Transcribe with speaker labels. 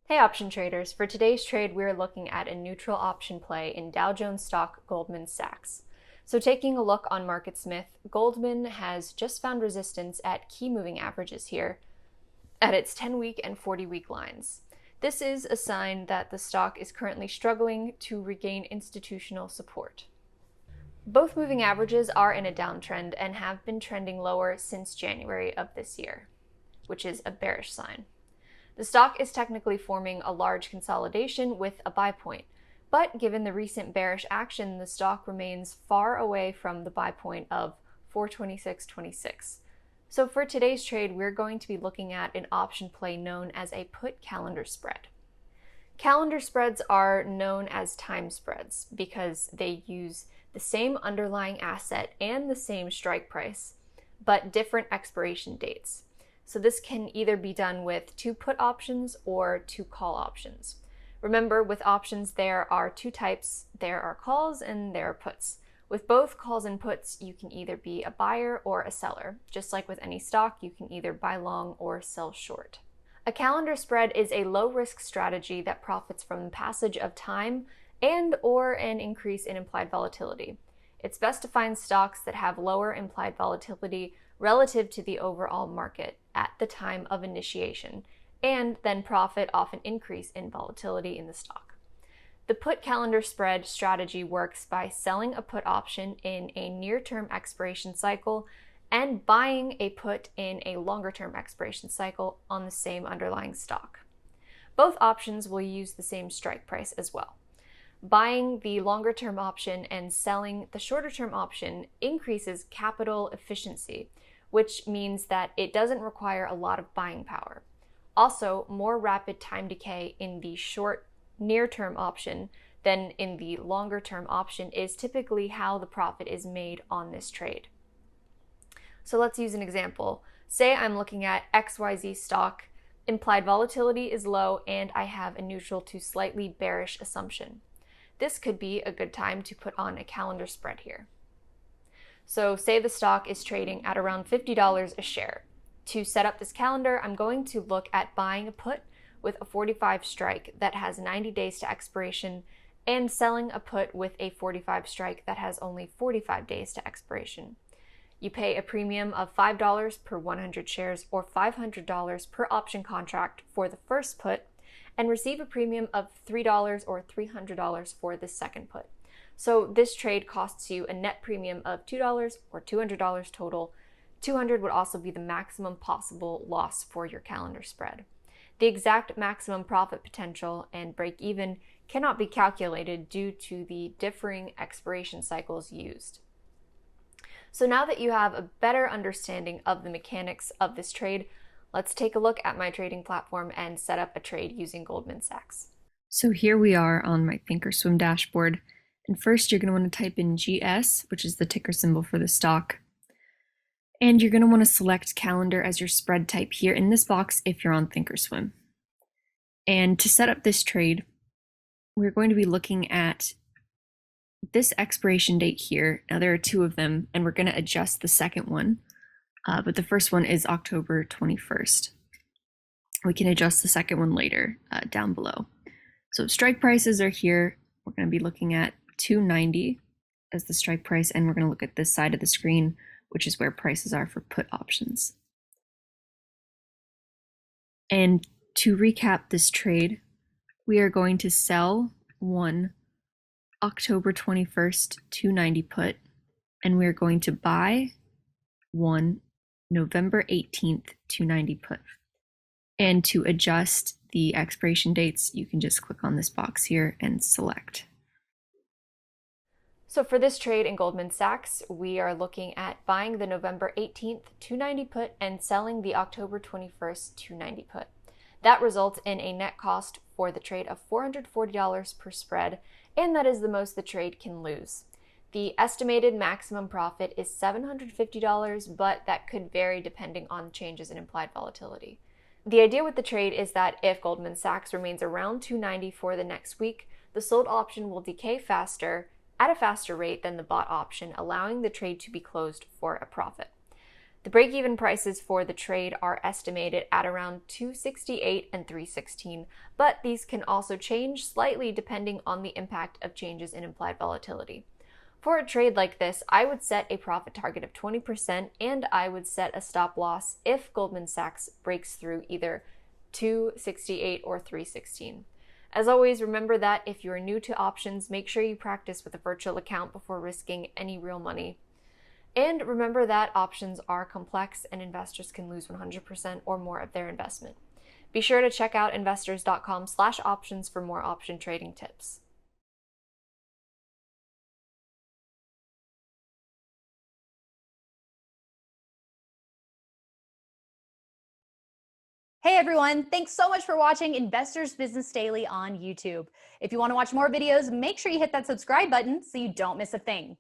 Speaker 1: Hey option traders, for today's trade we're looking at a neutral option play in Dow Jones stock Goldman Sachs. So taking a look on MarketSmith, Goldman has just found resistance at key moving averages here at its 10-week and 40-week lines. This is a sign that the stock is currently struggling to regain institutional support. Both moving averages are in a downtrend and have been trending lower since January of this year, which is a bearish sign. The stock is technically forming a large consolidation with a buy point, but given the recent bearish action, the stock remains far away from the buy point of 426.26. So for today's trade, we're going to be looking at an option play known as a put calendar spread. Calendar spreads are known as time spreads because they use the same underlying asset and the same strike price, but different expiration dates. So this can either be done with two put options or two call options. Remember, with options there are two types. There are calls and there are puts. With both calls and puts, you can either be a buyer or a seller. Just like with any stock, you can either buy long or sell short. A calendar spread is a low-risk strategy that profits from the passage of time and or an increase in implied volatility. It's best to find stocks that have lower implied volatility relative to the overall market at the time of initiation, and then profit off an increase in volatility in the stock. The put calendar spread strategy works by selling a put option in a near-term expiration cycle and buying a put in a longer-term expiration cycle on the same underlying stock. Both options will use the same strike price as well. Buying the longer-term option and selling the shorter-term option increases capital efficiency, which means that it doesn't require a lot of buying power. Also, more rapid time decay in the short near-term option than in the longer-term option is typically how the profit is made on this trade. So let's use an example. Say I'm looking at XYZ stock, implied volatility is low, and I have a neutral to slightly bearish assumption. This could be a good time to put on a calendar spread here. So say the stock is trading at around $50 a share. To set up this calendar, I'm going to look at buying a put with a 45 strike that has 90 days to expiration and selling a put with a 45 strike that has only 45 days to expiration. You pay a premium of $5 per 100 shares or $500 per option contract for the first put and receive a premium of $3 or $300 for the second put. So this trade costs you a net premium of $2 or $200 total. $200 would also be the maximum possible loss for your calendar spread. The exact maximum profit potential and break even cannot be calculated due to the differing expiration cycles used. So now that you have a better understanding of the mechanics of this trade, let's take a look at my trading platform and set up a trade using Goldman Sachs.
Speaker 2: So here we are on my Thinkorswim dashboard. And first you're going to want to type in GS, which is the ticker symbol for the stock. And you're going to want to select calendar as your spread type here in this box if you're on Thinkorswim. And to set up this trade, we're going to be looking at this expiration date here. Now there are two of them, and we're going to adjust the second one. But the first one is October 21st. We can adjust the second one later down below. So strike prices are here. We're going to be looking at 290 as the strike price, and we're going to look at this side of the screen, which is where prices are for put options. And to recap this trade, we are going to sell one October 21st 290 put, and we're going to buy one November 18th 290 put. And to adjust the expiration dates, you can just click on this box here and select.
Speaker 1: So for this trade in Goldman Sachs, we are looking at buying the November 18th 290 put and selling the October 21st 290 put. That results in a net cost for the trade of $440 per spread, and that is the most the trade can lose. The estimated maximum profit is $750, but that could vary depending on changes in implied volatility. The idea with the trade is that if Goldman Sachs remains around 290 for the next week, the sold option will decay faster at a faster rate than the bought option, allowing the trade to be closed for a profit. The break-even prices for the trade are estimated at around 268 and 316, but these can also change slightly depending on the impact of changes in implied volatility. For a trade like this, I would set a profit target of 20% and I would set a stop loss if Goldman Sachs breaks through either 268 or 316. As always, remember that if you are new to options, make sure you practice with a virtual account before risking any real money. And remember that options are complex and investors can lose 100% or more of their investment. Be sure to check out investors.com/options for more option trading tips.
Speaker 3: Hey everyone, thanks so much for watching Investors Business Daily on YouTube. If you want to watch more videos, make sure you hit that subscribe button so you don't miss a thing.